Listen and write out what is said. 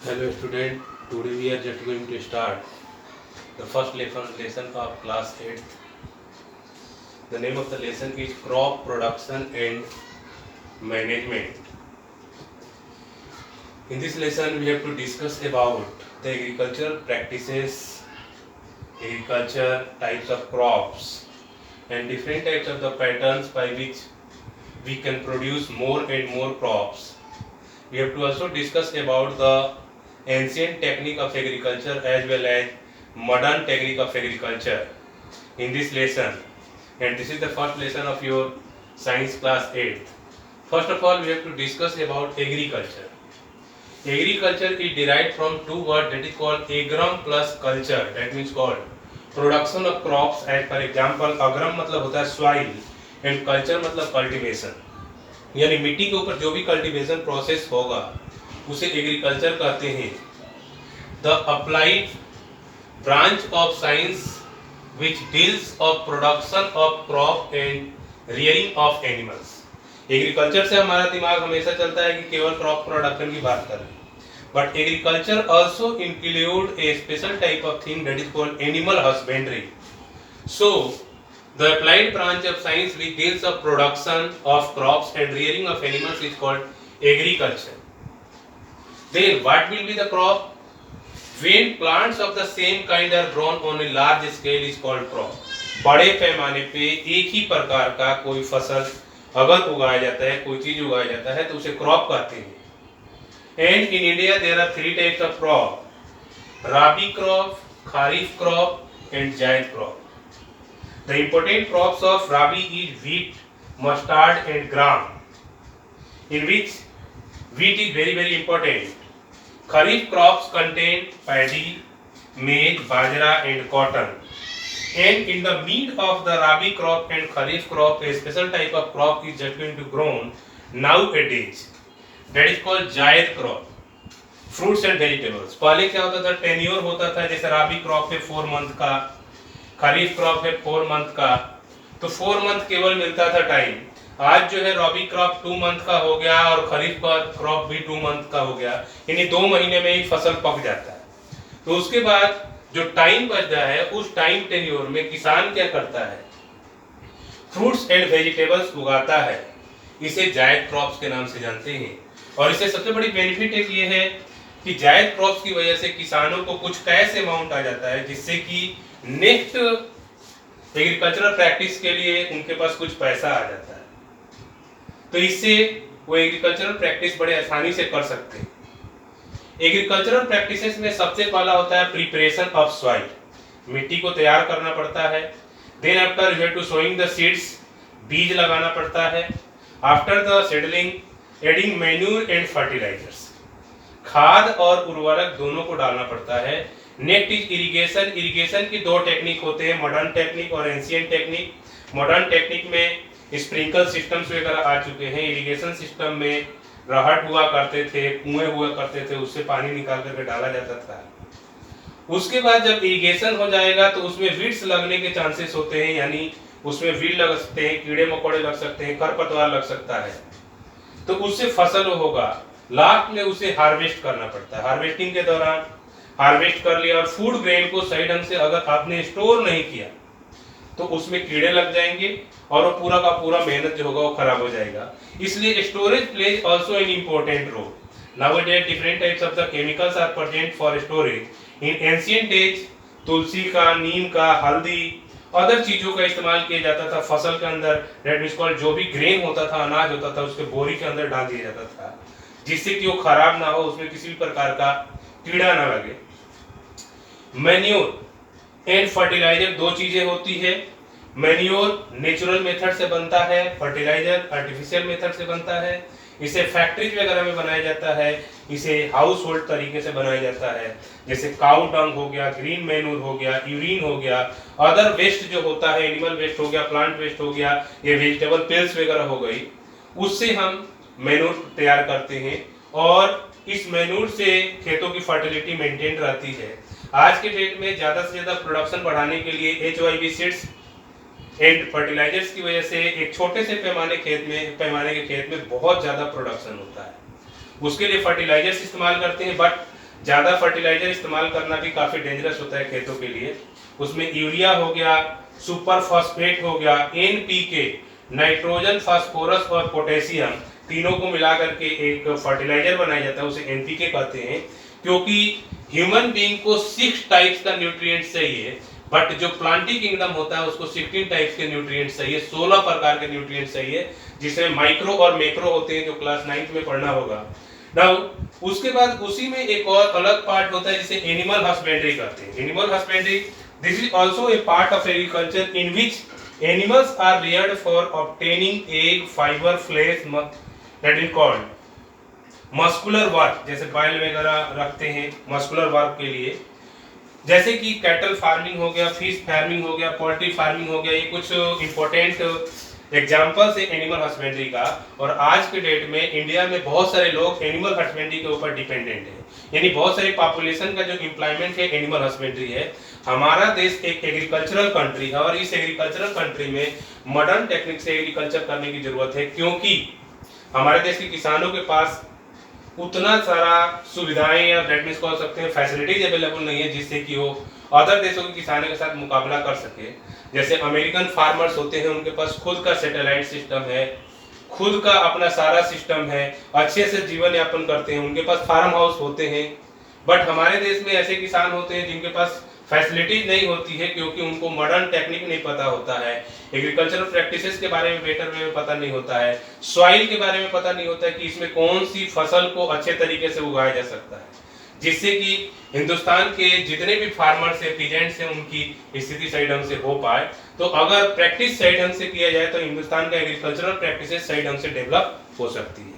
Hello student, today we are just going to start the first lesson of class 8th. The name of the lesson is crop production and management. In this lesson we have to discuss about the agricultural practices, agriculture types of crops and different types of the patterns by which we can produce more and more crops. We have to also discuss about the ancient technique of agriculture as well as modern technique of agriculture in this lesson, and this is the first lesson of your science class 8th. First of all, we have to discuss about agriculture. Agriculture is derived from two words, that is called agrum plus culture, that means called production of crops. as for example, agrum मतलब होता है soil and culture मतलब cultivation, यानी मिट्टी के ऊपर जो भी कल्टीवेशन प्रोसेस होगा उसे एग्रीकल्चर कहते हैं. The applied branch of science which deals of production of crop and rearing of animals. Agriculture से हमारा दिमाग हमेशा चलता है कि केवल क्रॉप प्रोडक्शन की बात करें, but agriculture also include A special type of thing that is called animal husbandry. So the applied branch of science which deals of production of crops and rearing of animals is called agriculture. Then what will be the crop? When plants of the same kind are grown on a large scale is called crop. बड़े पैमाने पे एक ही प्रकार का कोई फसल अगर उगाया जाता है, कोई चीज उगाया जाता है तो उसे क्रॉप कहते हैं. And in India there are three types of crop: rabi crop, kharif crop and zaid crop. The important crops of Rabi is wheat, mustard and gram, in which wheat is very important. Kharif crops contain paddy, maize, bajra and cotton. And in the mid of the Rabi crop and Kharif crop, a special type of crop is just going to grown nowadays. That is called जायद crop. Fruits and vegetables. पहले क्या होता था, tenure होता था, जैसे राबी crop है 4 month का, खरीफ क्रॉप है 4 मंथ का, तो 4 मंथ केवल मिलता था टाइम. आज जो है रबी क्रॉप 2 मंथ का हो गया और खरीफ का क्रॉप भी 2 मंथ का हो गया, यानी 2 महीने में ही फसल पक जाता है. तो उसके बाद जो टाइम बचता है उस टाइम टेन्योर में किसान क्या करता है, फ्रूट्स एंड वेजिटेबल्स उगाता है. इसे जायद क्रॉप्स के नाम से जानते हैं. और इससे सबसे बड़ी बेनिफिट एक ये है कि जायद क्रॉप्स की वजह से किसानों को कुछ कैश अमाउंट आ जाता है, जिससे कि नेक्स्ट एग्रीकल्चरल प्रैक्टिस के लिए उनके पास कुछ पैसा आ जाता है. तो इससे वो एग्रीकल्चरल प्रैक्टिस बड़े आसानी से कर सकते हैं. एग्रीकल्चरल प्रैक्टिसेस में सबसे पहला होता है प्रिपरेशन ऑफ सॉइल. मिट्टी को तैयार करना पड़ता है. Then after you have to sowing the seeds, बीज लगाना पड़ता है. After the seedling adding manure and fertilizers, खाद और उर्वरक दोनों को डालना पड़ता है. Next is irrigation. इरिगेशन की 2 टेक्निक होते हैं, मॉडर्न टेक्निक और एंशिएंट टेक्निक. मॉडर्न टेक्निक में स्प्रिंकल सिस्टम्स वगैरह आ चुके हैं. इरिगेशन सिस्टम में रहट हुआ करते थे, कुएं हुआ करते थे, उससे पानी निकाल करके डाला जाता था. उसके बाद जब इरिगेशन हो जाएगा तो उसमें वीड्स लगने के चांसेस होते हैं, यानी उसमें वीड लग सकते हैं, कीड़े मकोड़े लग सकते हैं, खरपतवार लग सकता है, तो उससे फसल होगा. लास्ट में उसे हार्वेस्ट करना पड़ता है. हार्वेस्टिंग के दौरान हार्वेस्ट कर लिया और फूड ग्रेन को सही ढंग से अगर आपने स्टोर नहीं किया तो उसमें कीड़े लग जाएंगे और वो पूरा का पूरा मेहनत जो होगा वो खराब हो जाएगा. इसलिए storage plays also an important role. Nowadays different types of the chemicals are present for storage. In ancient age तुलसी का, नीम का, हल्दी, अदर चीजों का इस्तेमाल किया जाता था फसल के अंदर. दैट मींस कॉल्ड जो भी ग्रेन होता था, अनाज होता था, उसके बोरी के अंदर डाल दिया जाता था, जिससे कि वो खराब ना हो, उसमें किसी भी प्रकार का कीड़ा ना लगे. मैन्योर एंड फर्टिलाइजर 2 चीजें होती है. मैन्योर नेचुरल मेथड से बनता है, फर्टिलाइजर आर्टिफिशियल मेथड से बनता है. इसे फैक्ट्रीज वगैरह में बनाया जाता है, इसे हाउस होल्ड तरीके से बनाया जाता है, जैसे काउ डंग हो गया, ग्रीन मैन्योर हो गया, यूरिन हो गया, अदर वेस्ट जो होता है, एनिमल वेस्ट हो गया, प्लांट वेस्ट हो गया, ये वेजिटेबल पेल्स वगैरह हो गई, उससे हम मैन्योर तैयार करते हैं. और इस मैन्योर से खेतों की फर्टिलिटी मेंटेन रहती है. आज के डेट में ज्यादा से ज्यादा प्रोडक्शन बढ़ाने के लिए HYV सीड्स एंड फर्टिलाइजर्स की वजह से एक छोटे से पैमाने के खेत में बहुत ज्यादा प्रोडक्शन होता है. उसके लिए फर्टिलाइजर्स इस्तेमाल करते हैं, बट ज़्यादा फर्टिलाइजर इस्तेमाल करना भी काफ़ी डेंजरस होता है खेतों के लिए। उसमें यूरिया हो गया, सुपर फॉस्फेट हो गया, एनपीके, नाइट्रोजन, फास्फोरस और पोटेशियम, तीनों को मिला करके एक फर्टिलाइजर बनाया जाता है, उसे एनपीके कहते हैं। क्योंकि ह्यूमन बीइंग को 6 टाइप्स का न्यूट्रिएंट्स चाहिए, बट जो प्लांटी किंगडम होता है उसको 16 टाइप्स के न्यूट्रिएंट्स चाहिए, 16 प्रकार के न्यूट्रिएंट्स चाहिए, जिसमें माइक्रो और मैक्रो होते हैं, जो क्लास 9th में पढ़ना होगा। नाउ उसके बाद उसी में एक और अलग पार्ट होता है जिसे एनिमल हस्बेंड्री कहते हैं। Animal husbandry, this is also a part of agriculture in which animals are reared for obtaining egg, fibre, flesh, that is called muscular work, जैसे बैल वगैरह रखते हैं मस्कुलर वर्क के लिए, जैसे कि कैटल फार्मिंग हो गया, फिश फार्मिंग हो गया, पोल्ट्री फार्मिंग हो गया। ये कुछ इंपॉर्टेंट एग्जाम्पल्स है एनिमल हस्बेंड्री का। और आज के डेट में इंडिया में बहुत सारे लोग एनिमल हस्बेंड्री के ऊपर डिपेंडेंट है, यानी बहुत सारी पॉपुलेशन का जो एम्प्लॉयमेंट है एनिमल हस्बेंड्री है। हमारा देश एक एग्रीकल्चरल कंट्री है और इस एग्रीकल्चरल कंट्री में मॉडर्न टेक्निक से एग्रीकल्चर करने की जरूरत है, क्योंकि हमारे देश के किसानों के पास उतना सारा सुविधाएं या दैट मींस कह सकते हैं फैसिलिटीज अवेलेबल नहीं है जिससे कि वो अदर देशों के किसानों के साथ मुकाबला कर सके। जैसे अमेरिकन फार्मर्स होते हैं, उनके पास खुद का सैटेलाइट सिस्टम है, खुद का अपना सारा सिस्टम है, अच्छे से जीवन यापन करते हैं, उनके पास फार्म हाउस होते हैं। बट हमारे देश में ऐसे किसान होते हैं जिनके पास फैसिलिटीज नहीं होती है, क्योंकि उनको मॉडर्न टेक्निक नहीं पता होता है, एग्रीकल्चरल प्रैक्टिसेस के बारे में बेटर वे में पता नहीं होता है, सॉइल के बारे में पता नहीं होता है कि इसमें कौन सी फसल को अच्छे तरीके से उगाया जा सकता है, जिससे कि हिंदुस्तान के जितने भी फार्मर्स है, पीजेंट्स हैं, उनकी स्थिति सही ढंग से हो पाए। तो अगर प्रैक्टिस सही ढंग से किया जाए तो हिंदुस्तान का एग्रीकल्चरल प्रैक्टिसेस सही ढंग से डेवलप हो सकती है।